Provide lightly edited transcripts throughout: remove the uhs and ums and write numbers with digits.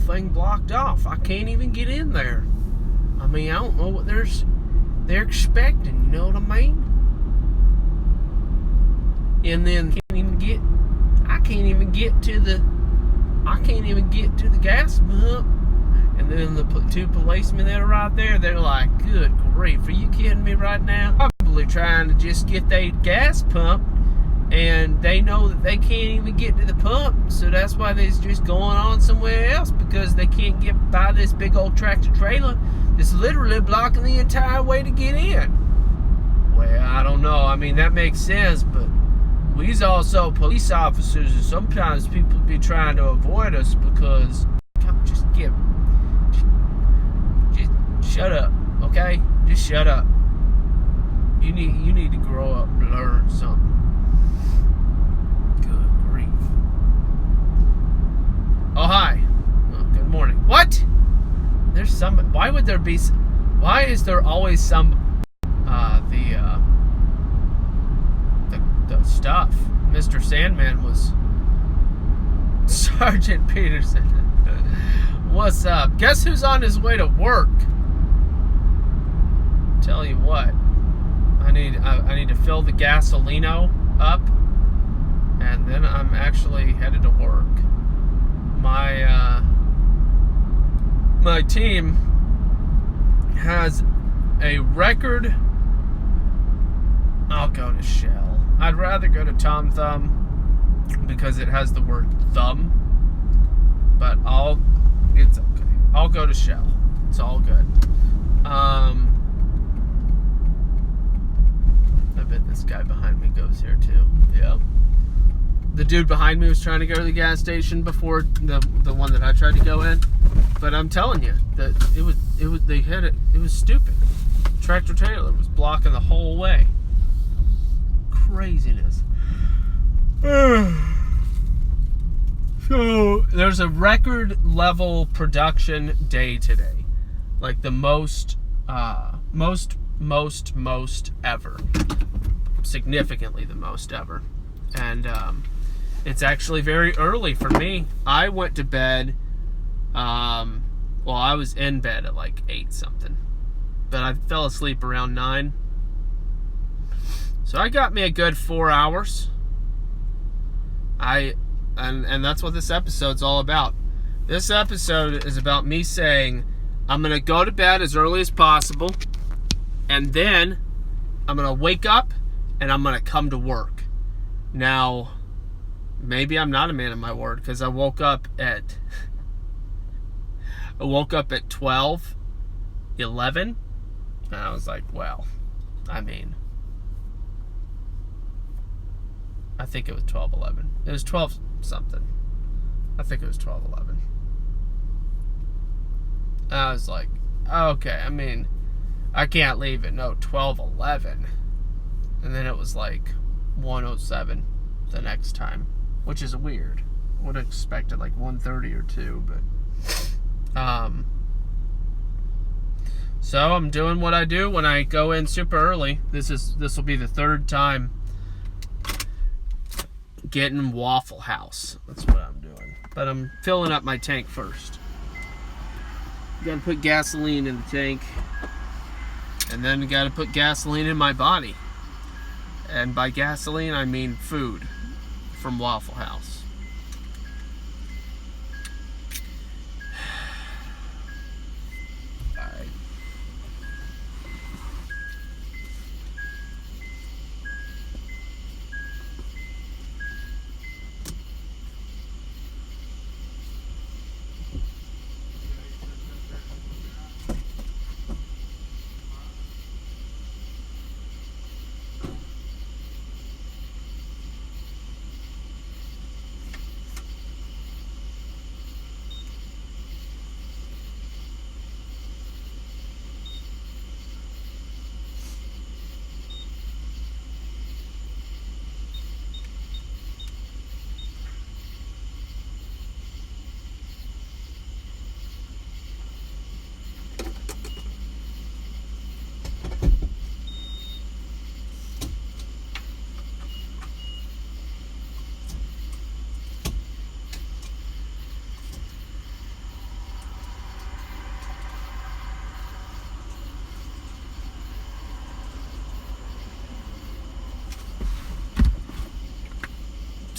thing blocked off. I can't even get in there. I mean, I don't know what they're expecting, you know what I mean? And then I can't even get to the gas pump. And then the two policemen that are right there, they're like, good grief, are you kidding me right now? Probably trying to just get their gas pump, and they know that they can't even get to the pump, so that's why they're just going on somewhere else, because they can't get by this big old tractor trailer that's literally blocking the entire way to get in. Well, I don't know. I mean, that makes sense, but we's also police officers, and sometimes people be trying to avoid us because just shut up, okay? Just shut up. You need to grow up and learn something. Good grief. Oh, hi. Oh, good morning. What? There's some. Why would there be? Why is there always some? The stuff. Mr. Sandman was Sergeant Peterson. What's up? Guess who's on his way to work? Tell you what, I need to fill the gasolino up, and then I'm actually headed to work. My team has a record. I'll go to Shell. I'd rather go to Tom Thumb because it has the word thumb, but it's okay. I'll go to Shell. It's all good. I bet this guy behind me goes here too. Yep. The dude behind me was trying to go to the gas station before the one that I tried to go in. But I'm telling you that it was stupid. Tractor trailer was blocking the whole way. Craziness. So there's a record level production day today. Like the most ever. Significantly the most ever. And it's actually very early for me. I went to bed, I was in bed at like 8 something. But I fell asleep around 9. So I got me a good 4 hours. And that's what this episode's all about. This episode is about me saying, I'm going to go to bed as early as possible, and then I'm going to wake up, and I'm going to come to work. Now, maybe I'm not a man of my word, because I woke up at 12, 11, and I was like, well, I mean, I think it was 12, 11. It was 12 something. I think it was 12, 11. I was like, okay, I mean, I can't leave it. No, 12, 11. And then it was like 1:07 the next time, which is weird. I would have expected like 1:30 or 2, but so I'm doing what I do when I go in super early. This will be the third time getting Waffle House. That's what I'm doing. But I'm filling up my tank first. Gotta put gasoline in the tank, and then gotta put gasoline in my body. And by gasoline, I mean food from Waffle House. Alright.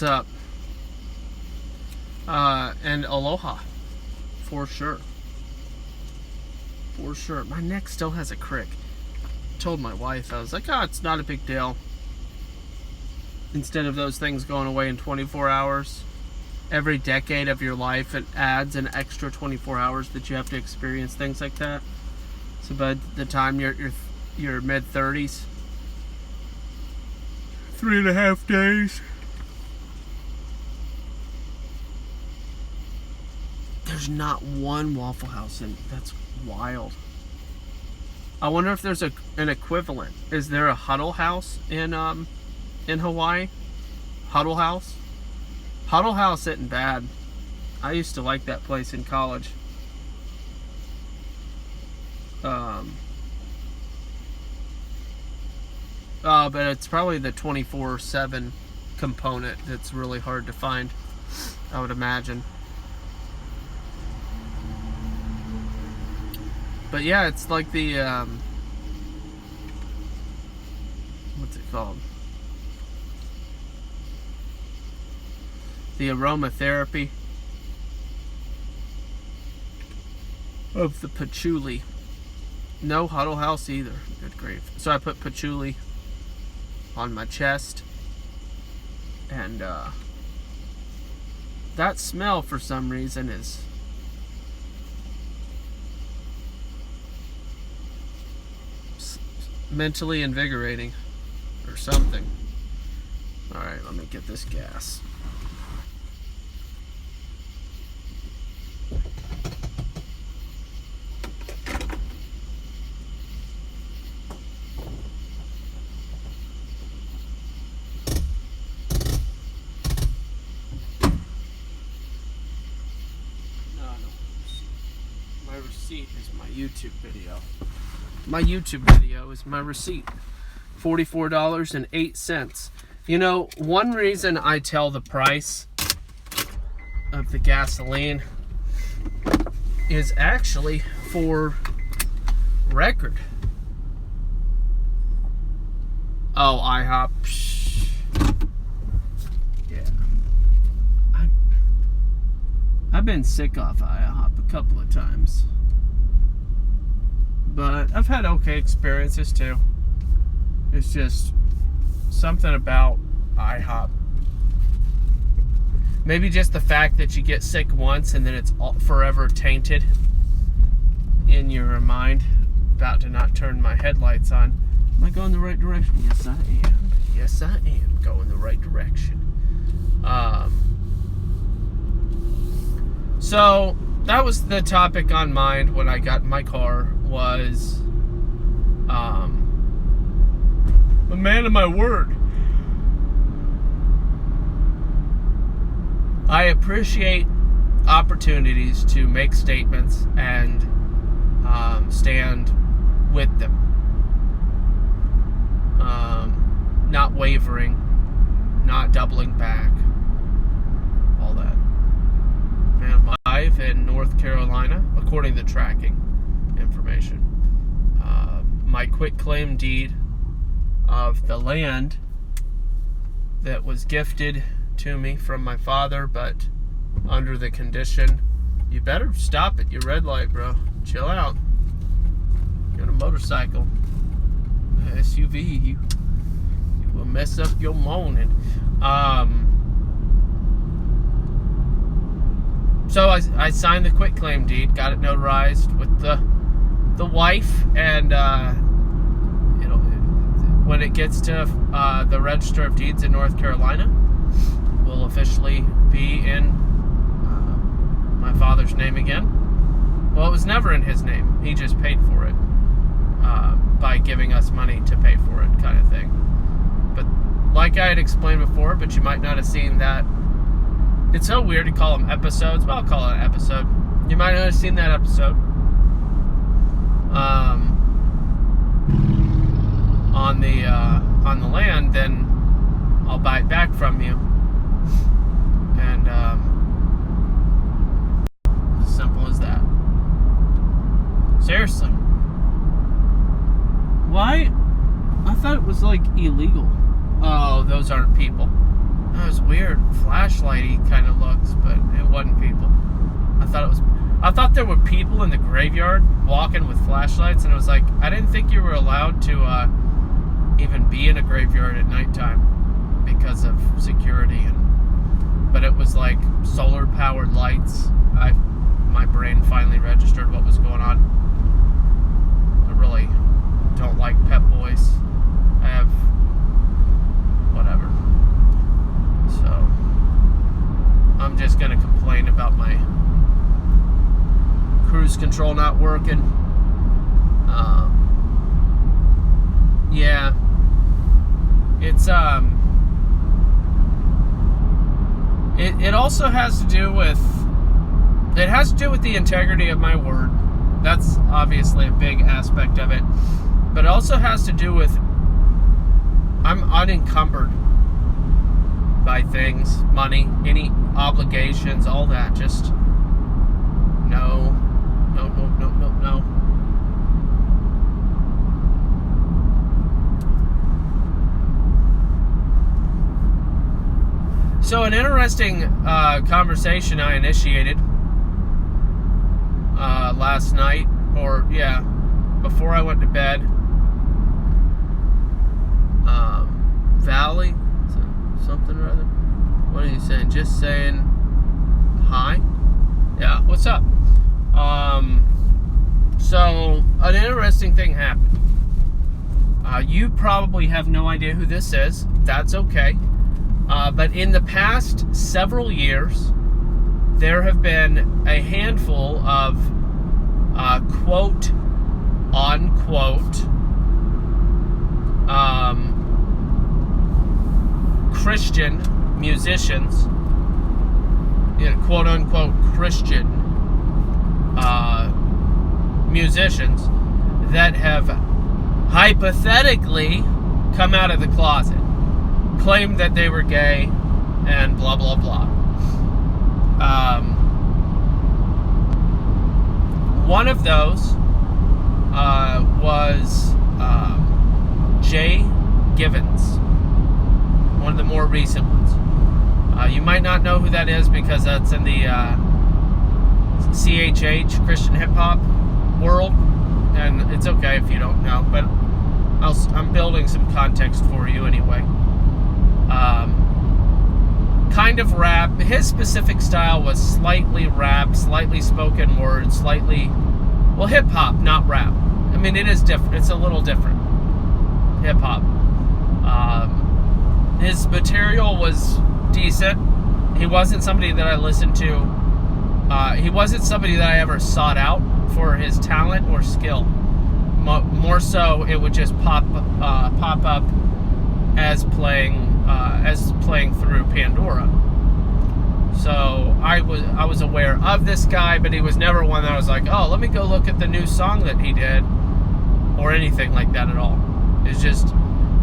what's up. And aloha. For sure. For sure. My neck still has a crick. Told my wife, I was like, oh, it's not a big deal. Instead of those things going away in 24 hours, every decade of your life, it adds an extra 24 hours that you have to experience things like that. So by the time you're mid-30s, 3.5 days. There's not one Waffle House in. That's wild. I wonder if there's an equivalent. Is there a Huddle House in Hawaii? Huddle House? Huddle House isn't bad. I used to like that place in college. But it's probably the 24/7 component that's really hard to find, I would imagine. But yeah, it's like the, what's it called? The aromatherapy of the patchouli. No Huddle House either. Good grief. So I put patchouli on my chest, and that smell for some reason is mentally invigorating or something. Alright, let me get this gas. My receipt is my YouTube video. My YouTube video is my receipt. $44.08. You know, one reason I tell the price of the gasoline is actually for record. Oh, IHOP. Psh. Yeah. I've been sick off IHOP a couple of times. But I've had okay experiences too. It's just something about IHOP. Maybe just the fact that you get sick once and then it's forever tainted in your mind. About to not turn my headlights on. Am I going the right direction? Yes, I am. Yes, I am going the right direction. So that was the topic on mind when I got in my car. Was a man of my word. I appreciate opportunities to make statements and stand with them. Not wavering, not doubling back, all that. And I'm live in North Carolina, according to tracking information. My quitclaim deed of the land that was gifted to me from my father, but under the condition, you better stop at your red light, bro. Chill out. You're on a motorcycle, SUV. You will mess up your morning. So I signed the quitclaim deed, got it notarized with the wife, and when it gets to the Register of Deeds in North Carolina, will officially be in my father's name again. Well, it was never in his name. He just paid for it by giving us money to pay for it, kind of thing. But like I had explained before, but you might not have seen that. It's so weird to call them episodes, but I'll call it an episode. You might not have seen that episode. On the land, then I'll buy it back from you. And as simple as that. Seriously. Why? I thought it was like illegal. Oh, those aren't people. It was weird, flashlighty kind of looks, but it wasn't people. I thought there were people in the graveyard walking with flashlights, and I was like, I didn't think you were allowed to even be in a graveyard at nighttime because of security. But it was like solar powered lights. My brain finally registered what was going on. I really don't like Pep Boys. I have whatever. So I'm just gonna complain about my cruise control not working. Yeah, it's it also has to do with the integrity of my word. That's obviously a big aspect of it, but it also has to do with I'm unencumbered by things, money, any obligations, all that. Just no. So an interesting conversation I initiated last night, before I went to bed. Valley, something or other. What are you saying? Just saying hi? Yeah, what's up? So an interesting thing happened. You probably have no idea who this is. That's okay. But in the past several years, there have been a handful of quote unquote Christian musicians, quote unquote Christian musicians that have hypothetically come out of the closet, claimed that they were gay, and blah blah blah. One of those was Jay Givens, one of the more recent ones. You might not know who that is because that's in the CHH, Christian hip hop world, and it's okay if you don't know, but I'm building some context for you anyway. Kind of rap. His specific style was slightly rap, slightly spoken word, hip hop, not rap. I mean, it is different. It's a little different. Hip hop. His material was decent. He wasn't somebody that I listened to. He wasn't somebody that I ever sought out for his talent or skill. More so, it would just pop up as playing through Pandora. So I was aware of this guy, but he was never one that I was like, oh, let me go look at the new song that he did, or anything like that at all. It's just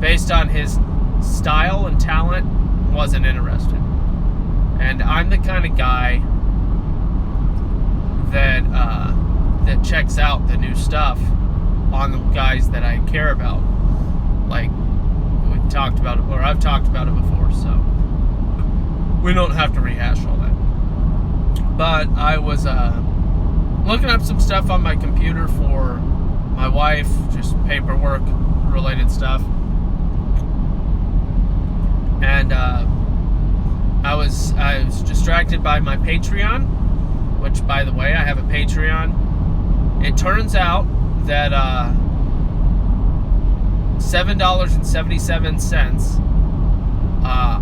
based on his style and talent, wasn't interested. And I'm the kind of guy that checks out the new stuff on the guys that I care about. Like we've talked about it, or I've talked about it before, so we don't have to rehash all that. But I was looking up some stuff on my computer for my wife, just paperwork related stuff. And I was distracted by my Patreon, which, by the way, I have a Patreon. It turns out that $7.77,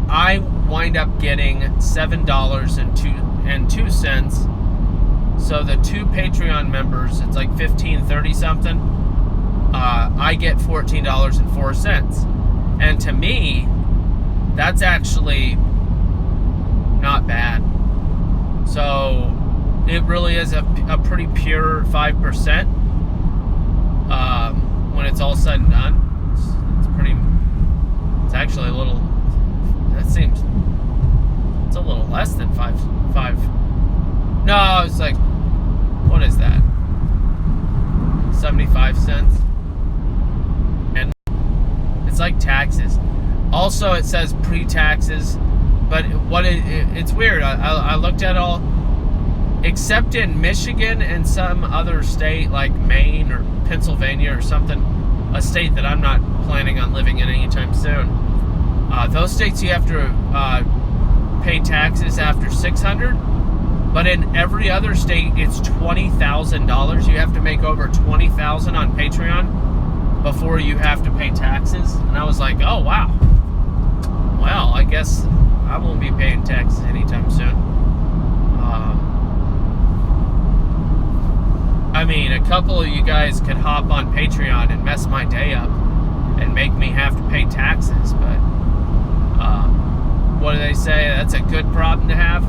I wind up getting $7.02. So the two Patreon members, it's like $15.30 something. I get $14.04, and to me, that's actually not bad. So it really is a pretty pure 5%. When it's all said and done, it's actually a little. That seems it's a little less than five. No, it's like, what is that? 75 cents. And it's like taxes. Also, it says pre-taxes But it's weird. I looked at all, except in Michigan and some other state like Maine or Pennsylvania or something, a state that I'm not planning on living in anytime soon. Those states you have to pay taxes after $600, but in every other state it's $20,000. You have to make over $20,000 on Patreon before you have to pay taxes. And I was like, oh wow. Well, I guess I won't be paying taxes anytime soon. I mean, a couple of you guys could hop on Patreon and mess my day up and make me have to pay taxes, but what do they say? That's a good problem to have.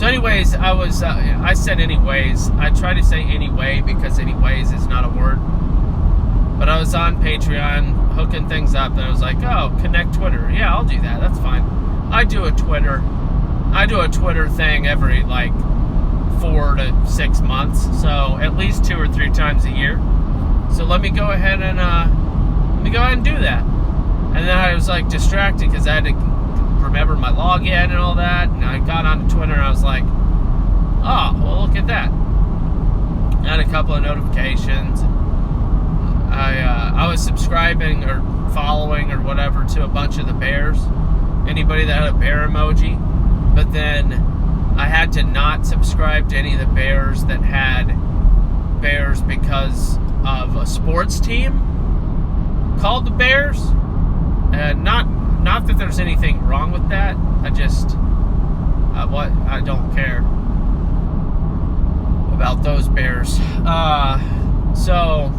So anyways, I said anyways. I try to say anyway because anyways is not a word. But I was on Patreon hooking things up, and I was like, oh, connect Twitter. Yeah, I'll do that. That's fine. I do a Twitter thing every like 4 to 6 months, so at least 2 or 3 times a year. So let me go ahead and do that. And then I was like distracted because I had to remember my login and all that. And I got onto Twitter and I was like, oh, well, look at that. I had a couple of notifications. I was subscribing or following or whatever to a bunch of the bears. Anybody that had a bear emoji. But then I had to not subscribe to any of the bears that had bears because of a sports team called the Bears. And not that there's anything wrong with that. I just I don't care about those bears. So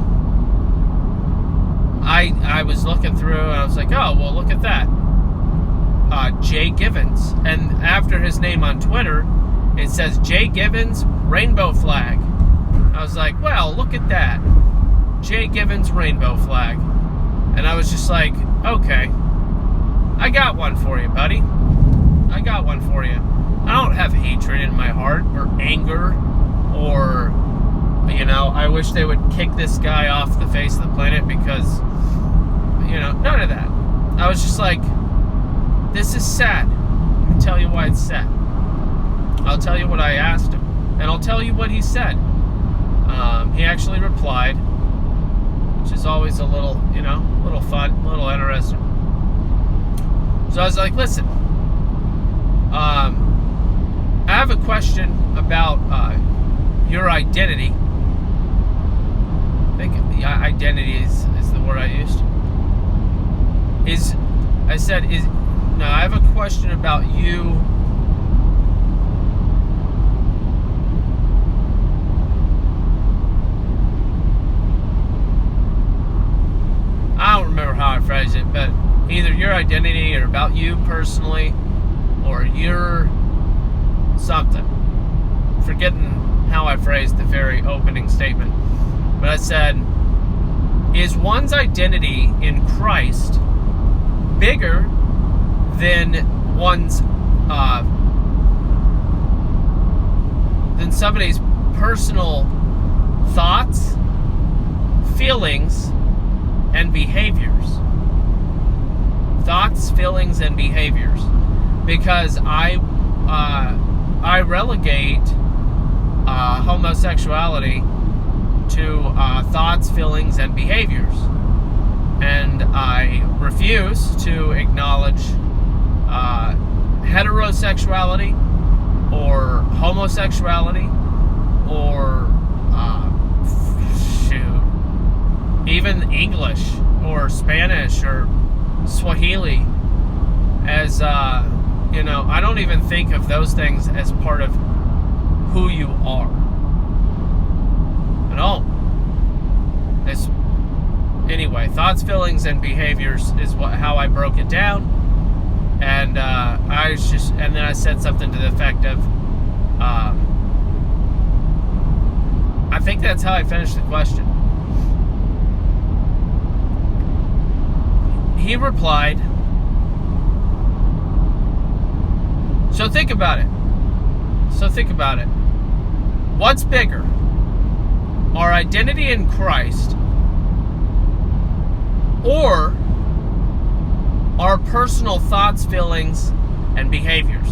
I was looking through and I was like, oh well, look at that. Jay Givens, and after his name on Twitter, it says Jay Givens rainbow flag. I was like, well, look at that, Jay Givens rainbow flag, and I was just like, okay, I got one for you, buddy. I got one for you. I don't have hatred in my heart or anger or, I wish they would kick this guy off the face of the planet because, none of that. I was just like, this is sad. Let me tell you why it's sad. I'll tell you what I asked him, and I'll tell you what he said. He actually replied, which is always a little, little fun, a little interesting. So I was like, listen, I have a question about your identity. I think identity is the word I used. No, I have a question about you. I don't remember how I phrased it, but either your identity or about you personally, or your something. Forgetting how I phrased the very opening statement. But I said, is one's identity in Christ bigger than one's than somebody's personal thoughts, feelings, and behaviors? Thoughts, feelings, and behaviors. Because I relegate homosexuality to thoughts, feelings, and behaviors. And I refuse to acknowledge heterosexuality or homosexuality or even English or Spanish or Swahili as I don't even think of those things as part of who you are. I don't. Anyway, thoughts, feelings, and behaviors is how I broke it down. And then I said something to the effect of, I think that's how I finished the question. He replied, so think about it. What's bigger? Our identity in Christ or our personal thoughts, feelings, and behaviors.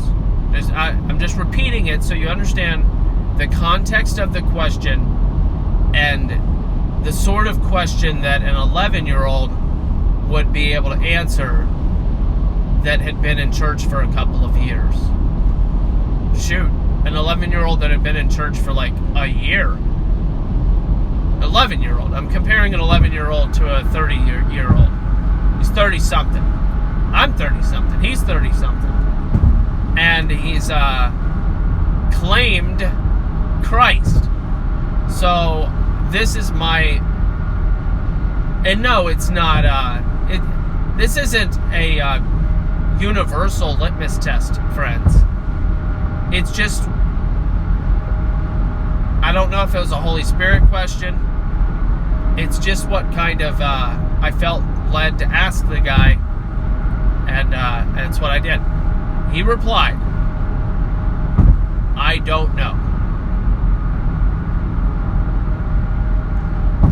I'm just repeating it so you understand the context of the question and the sort of question that an 11-year-old would be able to answer that had been in church for a couple of years. Shoot, an 11-year-old that had been in church for like a year. 11-year-old. I'm comparing an 11-year-old to a 30-year-old. He's 30-something. I'm 30-something. He's 30-something. And he's claimed Christ. So this is my... And no, it's not... this isn't a universal litmus test, friends. It's just... I don't know if it was a Holy Spirit question. It's just what kind of I felt led to ask the guy, and that's what I did. He replied, "I don't know."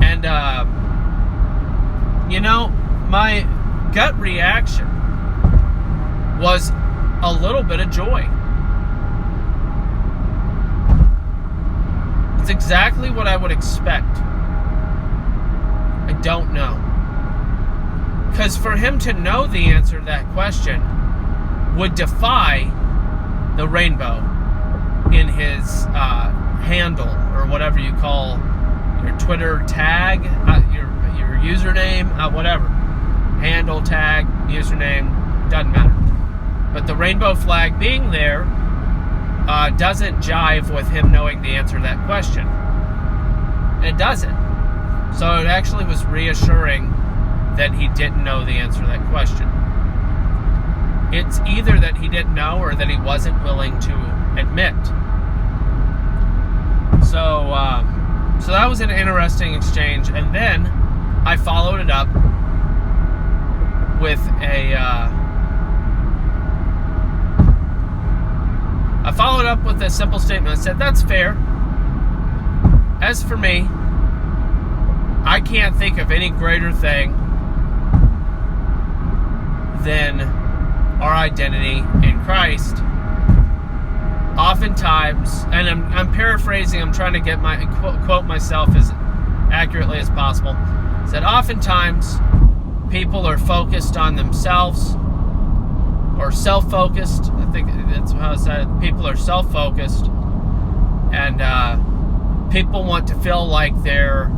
And my gut reaction was a little bit of joy. It's exactly what I would expect. I don't know. Because for him to know the answer to that question would defy the rainbow in his handle, or whatever you call your Twitter tag, your username, whatever. Handle, tag, username, doesn't matter. But the rainbow flag being there doesn't jive with him knowing the answer to that question. It doesn't. So it actually was reassuring that he didn't know the answer to that question. It's either that he didn't know or that he wasn't willing to admit. So that was an interesting exchange. And then I followed it up with a simple statement. I said, "That's fair. As for me, I can't think of any greater thing than our identity in Christ. Oftentimes," and I'm paraphrasing, I'm trying to get my quote myself as accurately as possible. I said, "Oftentimes, people are focused on themselves, or self-focused." I think that's how I said it. People are self-focused, and people want to feel like they're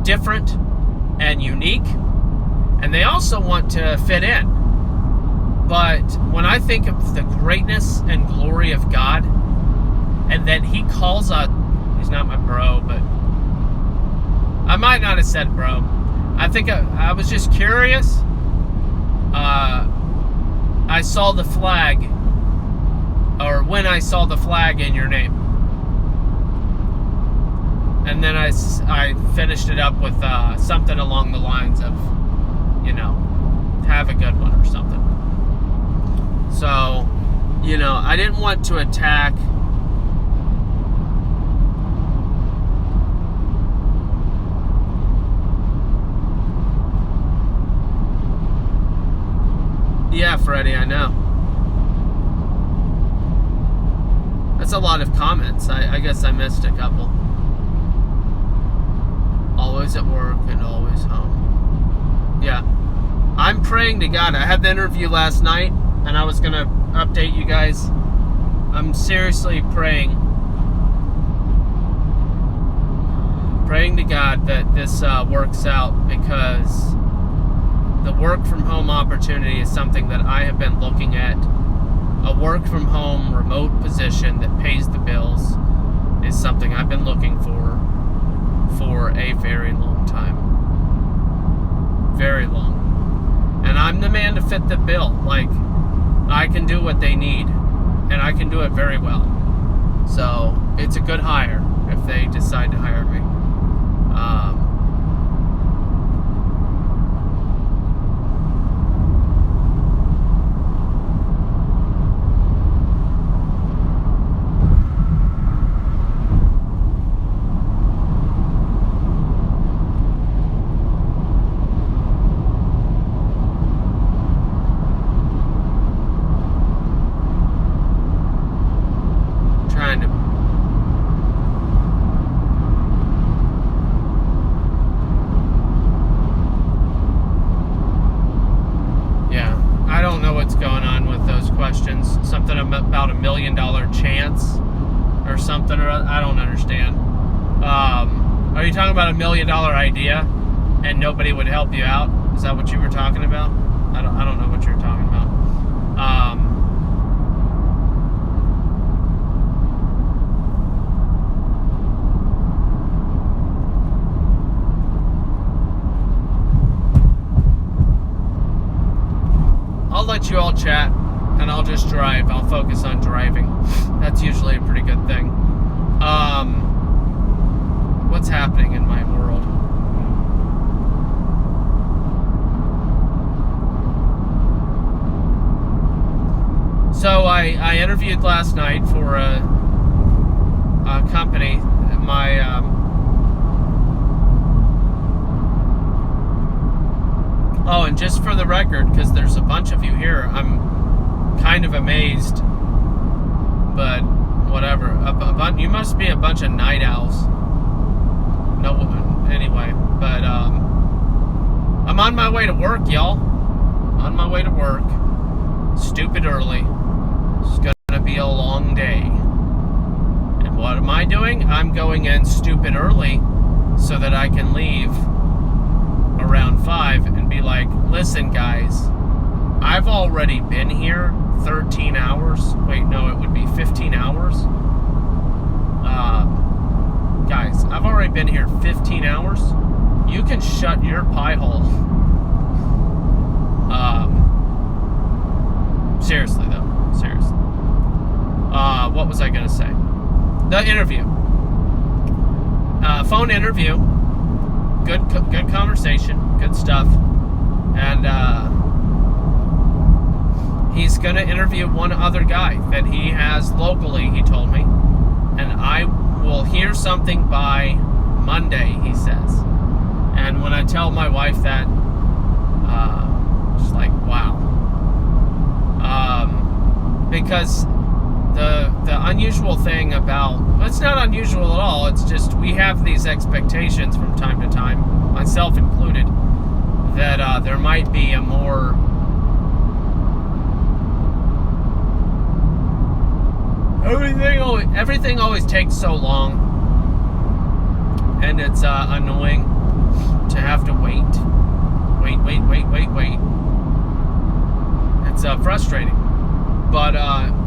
different and unique, and they also want to fit in. But when I think of the greatness and glory of God, and that He calls us, he's not my bro, but I might not have said bro. I think I was just curious. I saw the flag, or when I saw the flag in your name. And then I finished it up with something along the lines of, have a good one or something. So, I didn't want to attack. Yeah, Freddie, I know. That's a lot of comments. I guess I missed a couple. Always at work and always home. Yeah. I'm praying to God. I had the interview last night, and I was going to update you guys. I'm seriously praying to God that this works out, because the work from home opportunity is something that I have been looking at. A work from home remote position that pays the bills is something I've been looking for a very long time. Very long. And I'm the man to fit the bill. Like, I can do what they need, and I can do it very well. So it's a good hire if they decide to hire me. what's going on with those questions. Something about $1 million chance or something, or I don't understand. Are you talking about $1 million idea and nobody would help you out? Is that what you were talking about? I don't know what you're talking about. I'll let you all chat and I'll just drive. I'll focus on driving. That's usually a pretty good thing. What's happening in my world? So I interviewed last night for a company. Oh, and just for the record, because there's a bunch of you here, I'm kind of amazed, but whatever. You must be a bunch of night owls. No, anyway, but I'm on my way to work, y'all. On my way to work. Stupid early. It's gonna be a long day. And what am I doing? I'm going in stupid early so that I can leave around 5 and be like, listen guys, I've already been here 13 hours. Wait, no, it would be 15 hours. Guys, I've already been here 15 hours. You can shut your pie hole. Seriously though, seriously. What was I gonna say? The interview. Phone interview. Good conversation, good stuff. And he's going to interview one other guy that he has locally, he told me. And I will hear something by Monday, he says. And when I tell my wife that, she's like, wow. Because the unusual thing about, it's not unusual at all, it's just we have these expectations from time to time, myself included, that there might be a more everything always takes so long, and it's annoying to have to wait. It's frustrating, but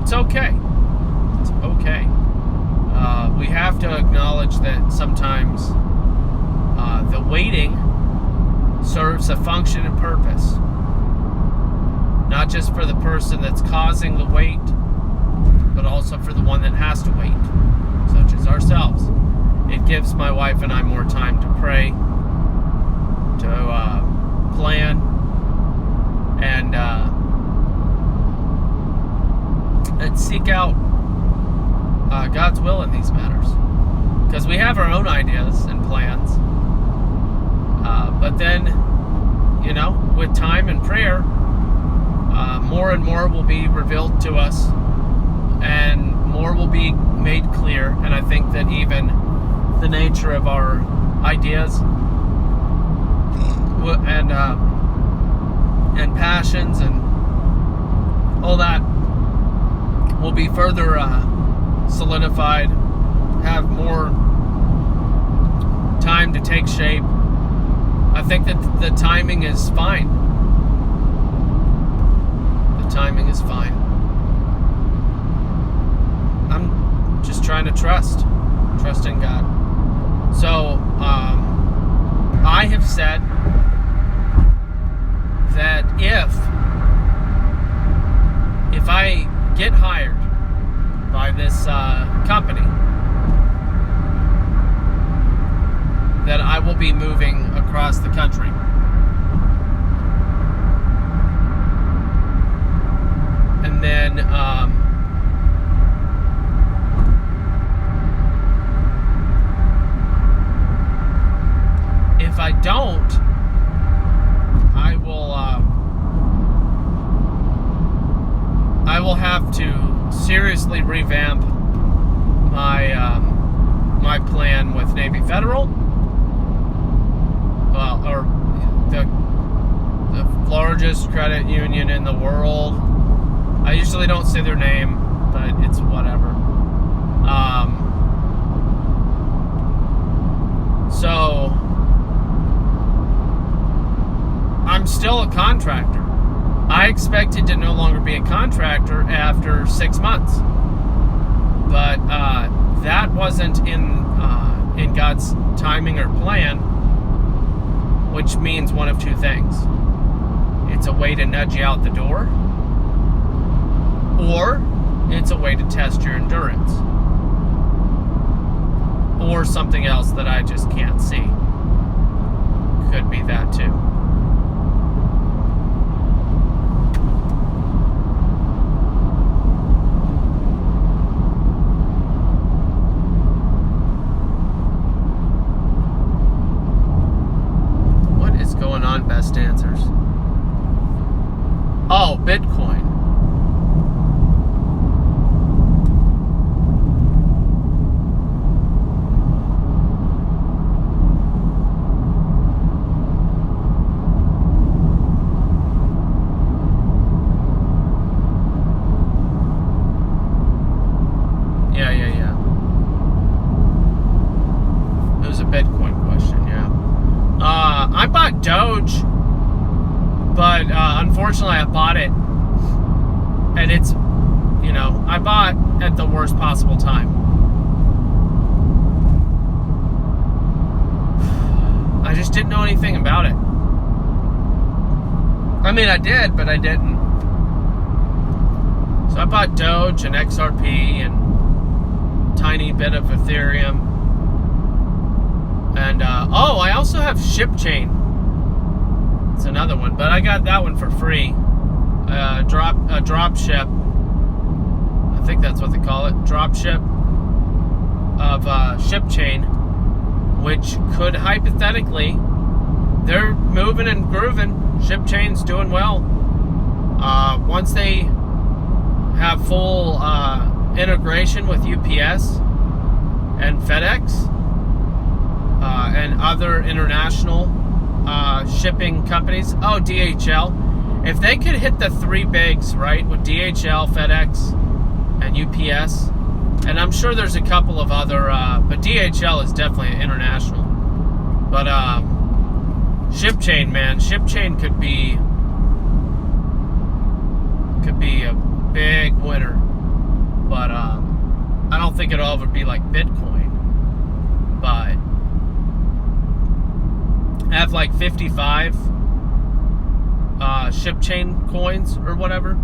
it's okay. It's okay. We have to acknowledge that sometimes the waiting serves a function and purpose, not just for the person that's causing the wait, but also for the one that has to wait, such as ourselves. It gives my wife and I more time to pray, to plan, and seek out God's will in these matters. Because we have our own ideas and plans, but then, with time and prayer, more and more will be revealed to us, and more will be made clear. And I think that even the nature of our ideas and passions and all that will be further solidified, have more time to take shape. I think that the timing is fine. The timing is fine. I'm just trying to trust in God. So I have said that if I get hired by this company, that I will be moving across the country. And then if I don't, I will have to seriously revamp my plan with Navy Federal, or the largest credit union in the world. say their name, but it's whatever. So I'm still a contractor. I expected to no longer be a contractor after 6 months, but that wasn't in God's timing or plan, which means one of two things. It's a way to nudge you out the door, or it's a way to test your endurance, or something else that I just can't see. Could be that too. What is going on, Best Answers? Oh, Bitcoin. Yeah. It was a Bitcoin question, yeah. I bought Doge, but unfortunately I bought it, and it's, I bought at the worst possible time. I just didn't know anything about it. I mean, I did, but I didn't. So I bought Doge and XRP and tiny bit of Ethereum. And, I also have ShipChain. It's another one, but I got that one for free. Drop ship. I think that's what they call it. Drop ship of ShipChain, which could hypothetically, they're moving and grooving. ShipChain's doing well. Once they have full integration with UPS and FedEx and other international shipping companies. Oh, DHL. If they could hit the three bigs, right, with DHL, FedEx, and UPS, and I'm sure there's a couple of other, but DHL is definitely international. But ShipChain, man, ShipChain could be a big winner. But I don't think it'll ever be like Bitcoin. But I have like 55 ShipChain coins or whatever.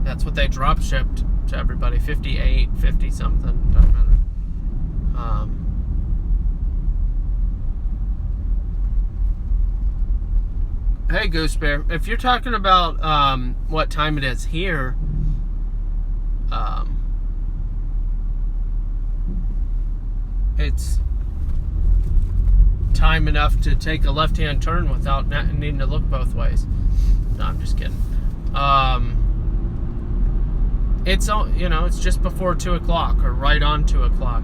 That's what they drop shipped to everybody. 58, 50 something, doesn't matter. Hey, Goose Bear, if you're talking about what time it is here, it's time enough to take a left-hand turn without needing to look both ways. No, I'm just kidding. It's it's just before 2 o'clock or right on 2 o'clock.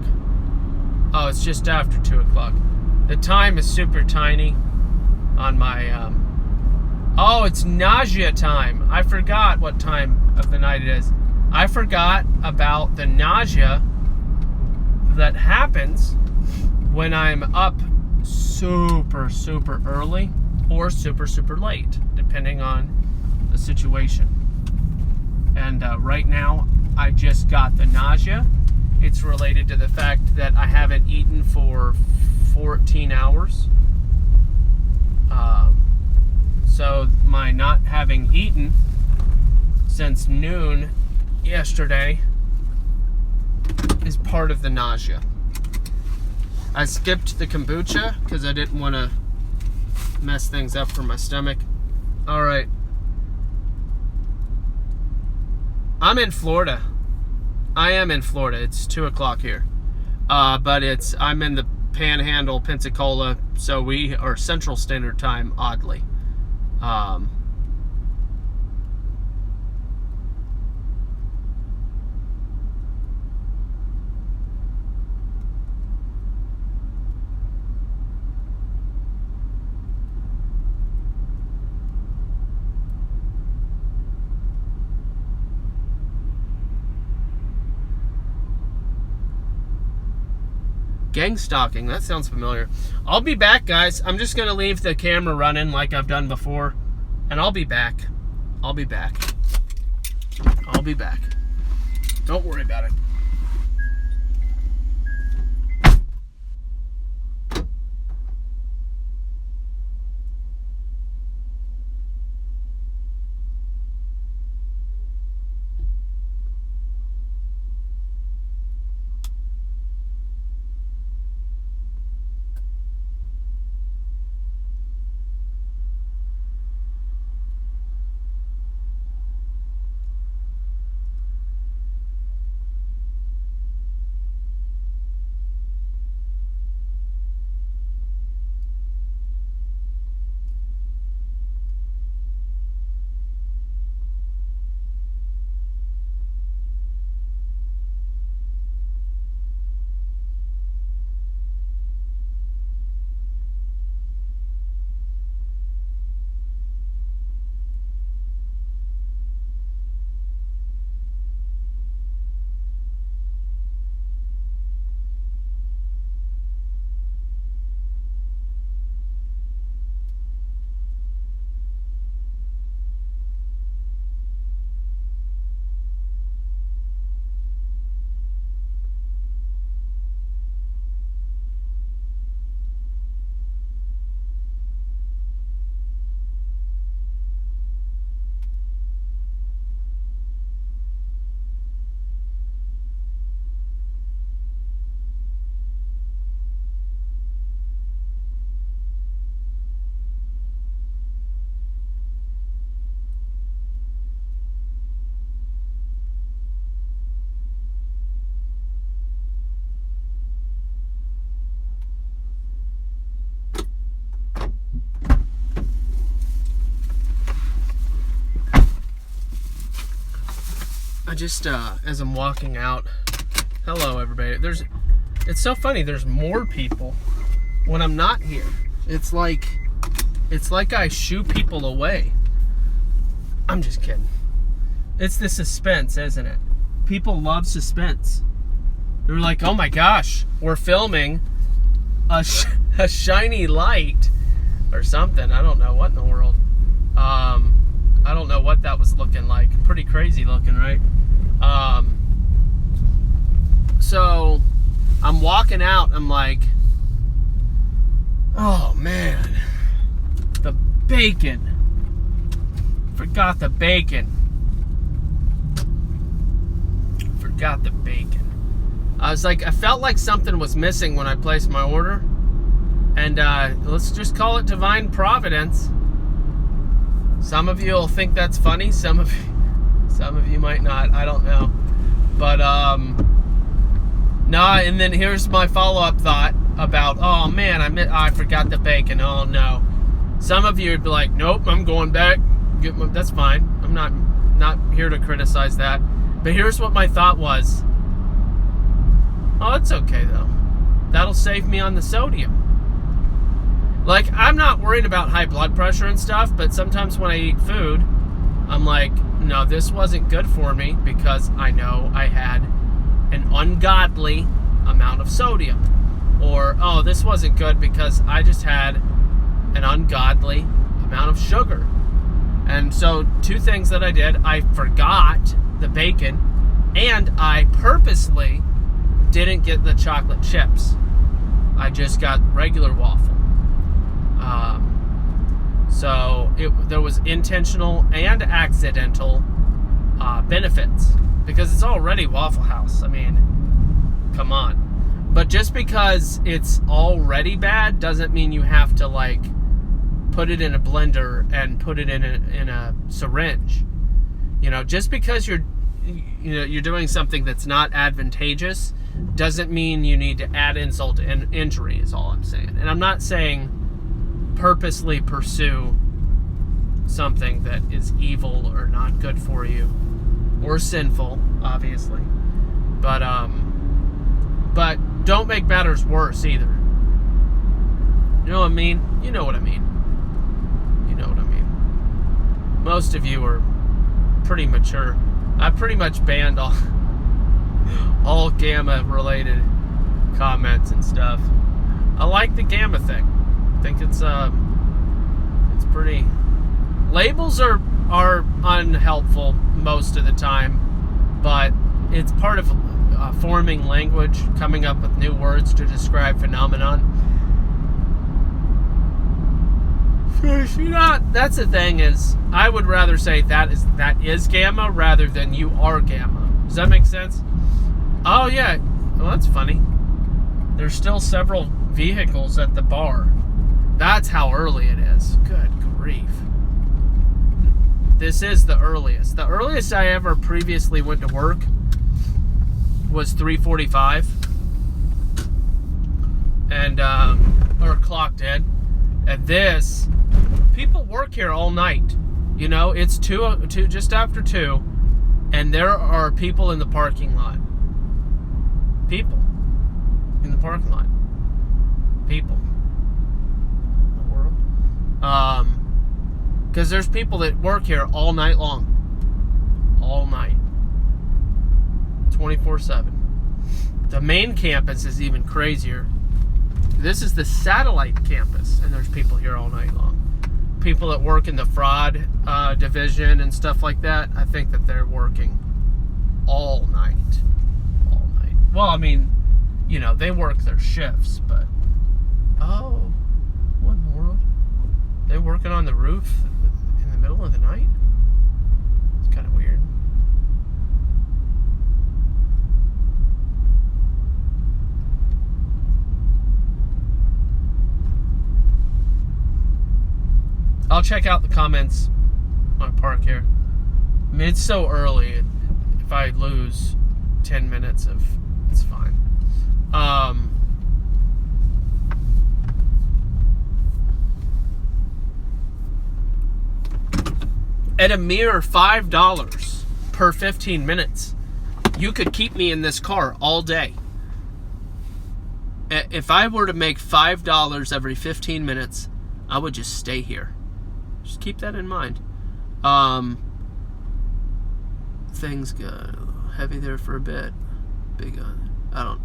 Oh, it's just after 2 o'clock. The time is super tiny on my. Oh, it's nausea time. I forgot what time of the night it is. I forgot about the nausea that happens when I'm up super, super early or super, super late, depending on the situation. And right now, I just got the nausea. It's related to the fact that I haven't eaten for 14 hours. So my not having eaten since noon yesterday is part of the nausea. I skipped the kombucha because I didn't want to mess things up for my stomach. All right. I'm in Florida. I am in Florida. It's 2 o'clock here. But I'm in the Panhandle, Pensacola, so we are Central Standard Time, oddly. Gang stalking. That sounds familiar. I'll be back, guys. I'm just going to leave the camera running like I've done before. And I'll be back. I'll be back. I'll be back. Don't worry about it. I just, as I'm walking out, hello everybody. It's so funny, there's more people when I'm not here. It's like I shoo people away. I'm just kidding. It's the suspense, isn't it? People love suspense. They're like, oh my gosh, we're filming a shiny light or something. I don't know what in the world. I don't know what that was looking like. Pretty crazy looking, right? So I'm walking out. I'm like, oh man, the bacon. Forgot the bacon. Forgot the bacon. I was like, I felt like something was missing when I placed my order. And let's just call it divine providence. Some of you will think that's funny. Some of you might not. I don't know. But nah. And then here's my follow-up thought about, oh man, I forgot the bacon. Oh no. Some of you would be like, nope, I'm going back. That's fine. I'm not here to criticize that. But here's what my thought was. Oh, it's okay though. That'll save me on the sodium. Like, I'm not worried about high blood pressure and stuff, but sometimes when I eat food, I'm like, no, this wasn't good for me because I know I had an ungodly amount of sodium. Or, oh, this wasn't good because I just had an ungodly amount of sugar. And so, two things that I did, I forgot the bacon, and I purposely didn't get the chocolate chips. I just got regular waffle. So there was intentional and accidental benefits because it's already Waffle House. I mean, come on. But just because it's already bad doesn't mean you have to like put it in a blender and put it in a syringe. You know, just because you're doing something that's not advantageous doesn't mean you need to add insult to injury, is all I'm saying. And I'm not saying purposely pursue something that is evil or not good for you or sinful, obviously. But don't make matters worse either. You know what I mean? You know what I mean. You know what I mean. Most of you are pretty mature. I pretty much banned all gamma related comments and stuff. I like the gamma thing. I think it's pretty. Labels are unhelpful most of the time, but it's part of forming language, coming up with new words to describe phenomenon. That's the thing, is I would rather say that is gamma rather than you are gamma. Does that make sense? Oh yeah, well that's funny. There's still several vehicles at the bar. That's how early it is. Good grief. This is the earliest. The earliest I ever previously went to work was 3:45, and or clocked in. And this, people work here all night. You know, it's two just after 2, and there are people in the parking lot. People in the parking lot. People. In the world. Because there's people that work here all night long. All night. 24/7. The main campus is even crazier. This is the satellite campus, and there's people here all night long. People that work in the fraud division and stuff like that, I think that they're working all night. All night. Well, I mean, you know, they work their shifts, but... Oh, what in the world? They're working on the roof in the middle of the night? It's kind of weird. I'll check out the comments on park here. I mean, it's so early. If I lose 10 minutes of... It's fine. At a mere $5 per 15 minutes, you could keep me in this car all day. If I were to make $5 every 15 minutes, I would just stay here. Just keep that in mind. Things got heavy there for a bit. Big on. I don't.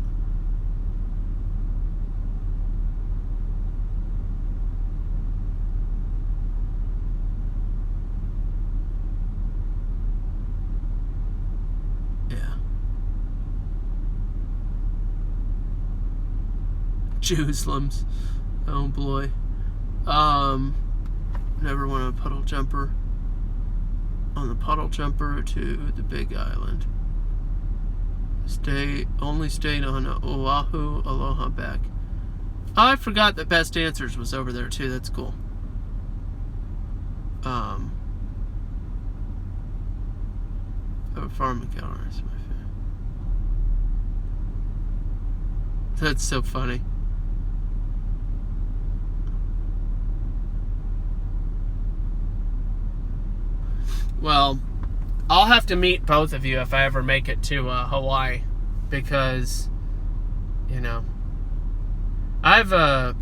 Yeah. Jerusalem's. Oh boy. Never went on a puddle jumper. On the puddle jumper to the Big Island. Only stayed on Oahu, Aloha back. I forgot that Best Answers was over there too. That's cool. Farm encounters. That's so funny. Well, I'll have to meet both of you if I ever make it to Hawaii, because, you know, I have a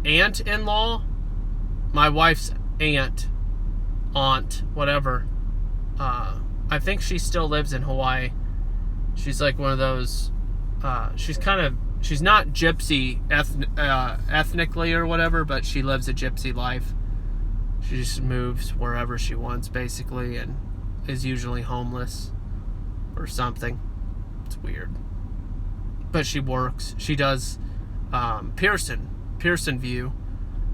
aunt-in-law, my wife's aunt, whatever. I think she still lives in Hawaii. She's like one of those. She's not gypsy ethnically or whatever, but she lives a gypsy life. She just moves wherever she wants, basically, and is usually homeless or something. It's weird. But she works. She does Pearson View,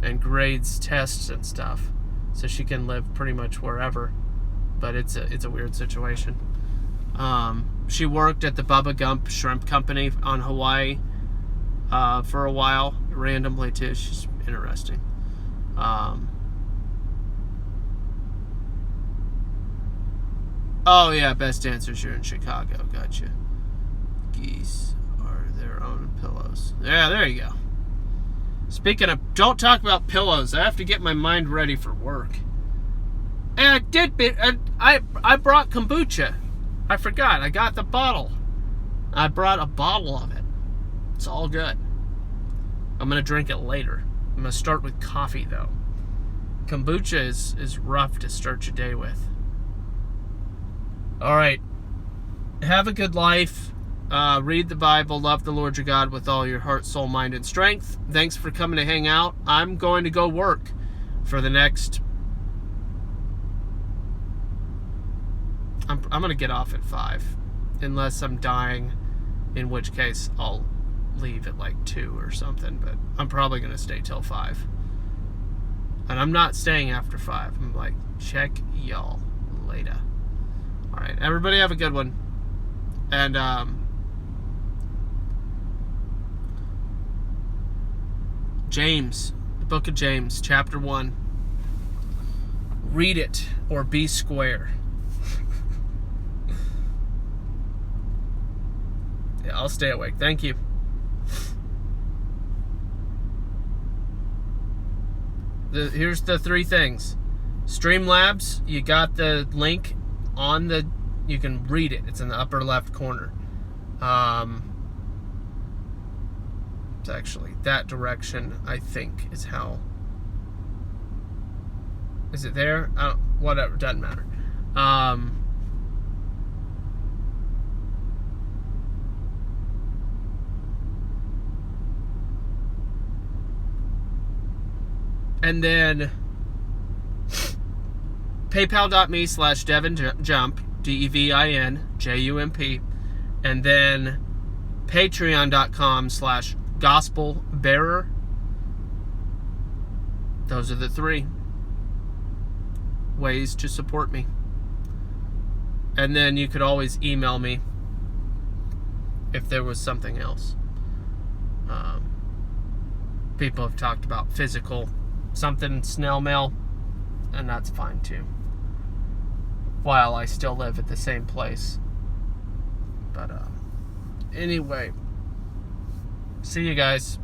and grades tests and stuff. So she can live pretty much wherever. But it's a weird situation. She worked at the Bubba Gump Shrimp Company on Hawaii for a while, randomly too. She's interesting. Oh yeah, Best Answers, you're in Chicago. Gotcha. Geese are their own pillows. Yeah, there you go. Speaking of, don't talk about pillows. I have to get my mind ready for work. And I brought kombucha. I forgot. I got the bottle. I brought a bottle of it. It's all good. I'm gonna drink it later. I'm gonna start with coffee though. Kombucha is rough to start your day with. All right. Have a good life. Read the Bible, love the Lord your God with all your heart, soul, mind, and strength. Thanks for coming to hang out. I'm going to go work for the next... I'm going to get off at 5. Unless I'm dying, in which case I'll leave at like 2 or something. But I'm probably going to stay till 5. And I'm not staying after 5. I'm like, check y'all later. Alright, everybody have a good one. And, James, the book of James, chapter 1. Read it or be square. Yeah, I'll stay awake. Thank you. Here's the 3 things. Streamlabs, you got the link on the... You can read it. It's in the upper left corner. It's actually that direction, I think, is how... Is it there? Whatever, doesn't matter. And then paypal.me/DevinJump, DevinJump, and then patreon.com/gospelbearer. Those are the 3 ways to support me. And then you could always email me if there was something else. People have talked about physical something, snail mail, and that's fine too, while I still live at the same place. But anyway, see you guys.